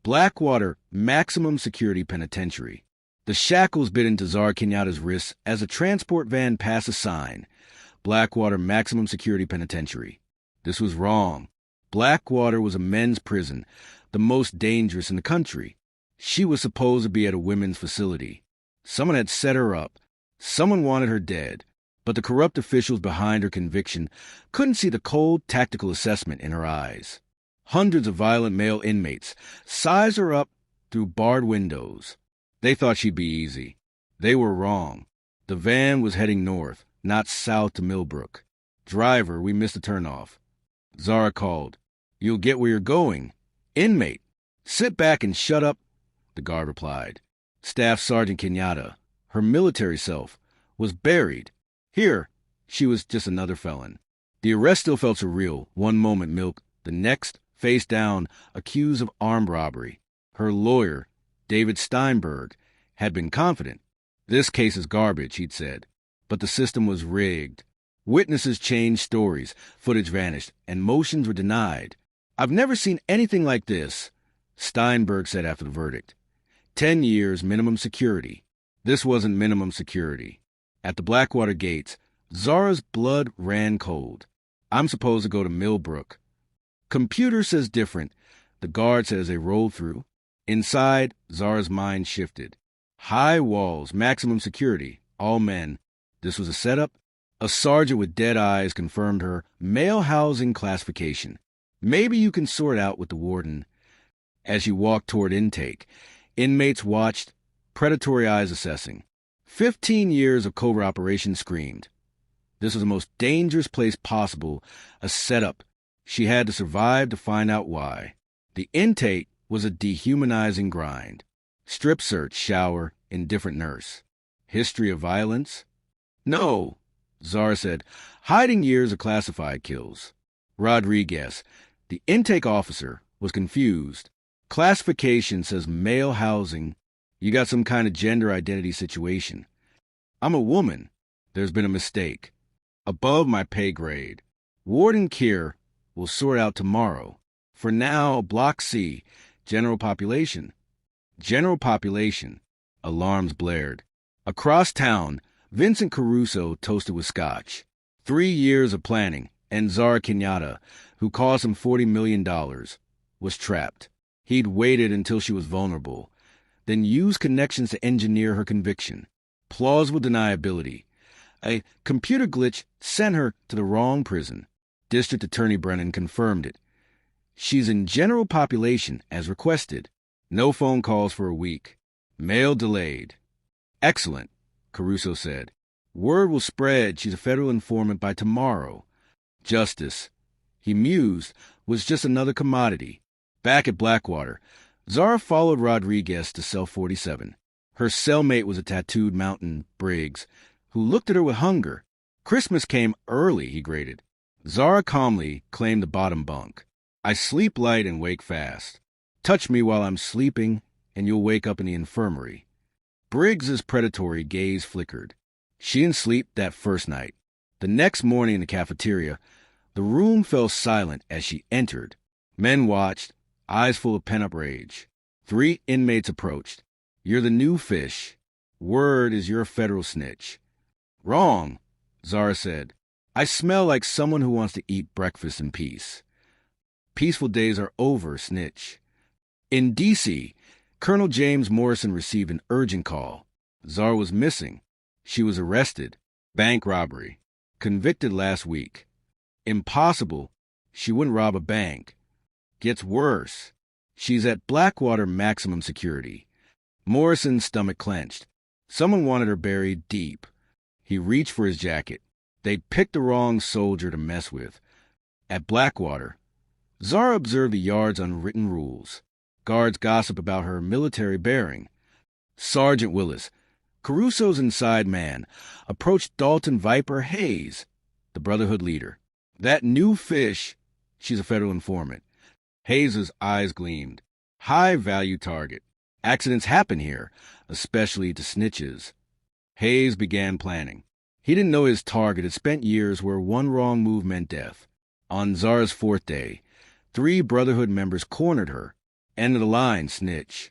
Blackwater Maximum Security Penitentiary. The shackles bit into Zara Kenyatta's wrists as a transport van passed a sign. Blackwater Maximum Security Penitentiary. This was wrong. Blackwater was a men's prison, the most dangerous in the country. She was supposed to be at a women's facility. Someone had set her up. Someone wanted her dead. But the corrupt officials behind her conviction couldn't see the cold, tactical assessment in her eyes. Hundreds of violent male inmates sized her up through barred windows. They thought she'd be easy. They were wrong. The van was heading north, not south to Millbrook. Driver, we missed the turnoff. Zara called. You'll get where you're going. Inmate, sit back and shut up, the guard replied. Staff Sergeant Kenyatta, her military self, was buried. Here, she was just another felon. The arrest still felt surreal. One moment milk, the next face down, accused of armed robbery. Her lawyer, David Steinberg, had been confident. This case is garbage, he'd said. But the system was rigged. Witnesses changed stories, footage vanished, and motions were denied. I've never seen anything like this, Steinberg said after the verdict. 10 years minimum security. This wasn't minimum security. At the Blackwater gates, Zara's blood ran cold. I'm supposed to go to Millbrook. Computer says different, the guard said as they rolled through. Inside, Zara's mind shifted. High walls, maximum security, all men. This was a setup. A sergeant with dead eyes confirmed her male housing classification. Maybe you can sort out with the warden. As she walked toward intake, inmates watched, predatory eyes assessing. 15 years of covert operation screamed. This was the most dangerous place possible, a setup. She had to survive to find out why. The intake was a dehumanizing grind. Strip search, shower, indifferent nurse. History of violence? No, Zara said, hiding years of classified kills. Rodriguez, the intake officer, was confused. Classification says male housing. You got some kind of gender identity situation. I'm a woman. There's been a mistake. Above my pay grade. Warden Keir will sort out tomorrow. For now, Block C, general population. General population. Alarms blared. Across town, Vincent Caruso toasted with scotch. 3 years of planning, and Zara Kenyatta, who cost him $40 million, was trapped. He'd waited until she was vulnerable, then used connections to engineer her conviction. Plausible deniability. A computer glitch sent her to the wrong prison. District Attorney Brennan confirmed it. She's in general population as requested. No phone calls for a week. Mail delayed. Excellent, Caruso said. Word will spread she's a federal informant by tomorrow. Justice, he mused, was just another commodity. Back at Blackwater, Zara followed Rodriguez to cell 47. Her cellmate was a tattooed mountain, Briggs, who looked at her with hunger. Christmas came early, he grated. Zara calmly claimed the bottom bunk. I sleep light and wake fast. Touch me while I'm sleeping, and you'll wake up in the infirmary. Briggs's predatory gaze flickered. She didn't sleep that first night. The next morning in the cafeteria, the room fell silent as she entered. Men watched, eyes full of pent-up rage. 3 inmates approached. You're the new fish. Word is you're a federal snitch. Wrong, Zara said. I smell like someone who wants to eat breakfast in peace. Peaceful days are over, snitch. In D.C., Colonel James Morrison received an urgent call. Zara was missing. She was arrested. Bank robbery. Convicted last week. Impossible. She wouldn't rob a bank. Gets worse. She's at Blackwater maximum security. Morrison's stomach clenched. Someone wanted her buried deep. He reached for his jacket. They'd picked the wrong soldier to mess with. At Blackwater, Zara observed the yard's unwritten rules. Guards gossip about her military bearing. Sergeant Willis, Caruso's inside man, approached Dalton Viper Hayes, the Brotherhood leader. That new fish, she's a federal informant. Hayes' eyes gleamed. High-value target. Accidents happen here, especially to snitches. Hayes began planning. He didn't know his target had spent years where one wrong move meant death. On Zara's 4th day, 3 Brotherhood members cornered her. End of the line, snitch.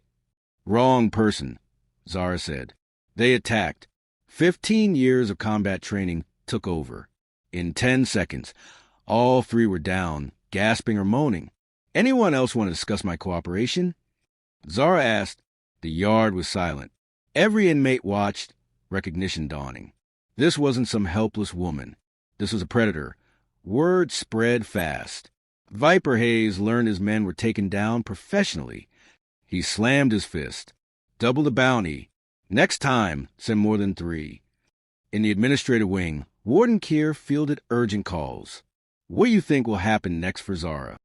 Wrong person, Zara said. They attacked. 15 years of combat training took over. In 10 seconds, all three were down, gasping or moaning. Anyone else want to discuss my cooperation? Zara asked. The yard was silent. Every inmate watched, recognition dawning. This wasn't some helpless woman. This was a predator. Word spread fast. Viper Hayes learned his men were taken down professionally. He slammed his fist. Double the bounty. Next time, send more than 3. In the administrative wing, Warden Keir fielded urgent calls. What do you think will happen next for Zara?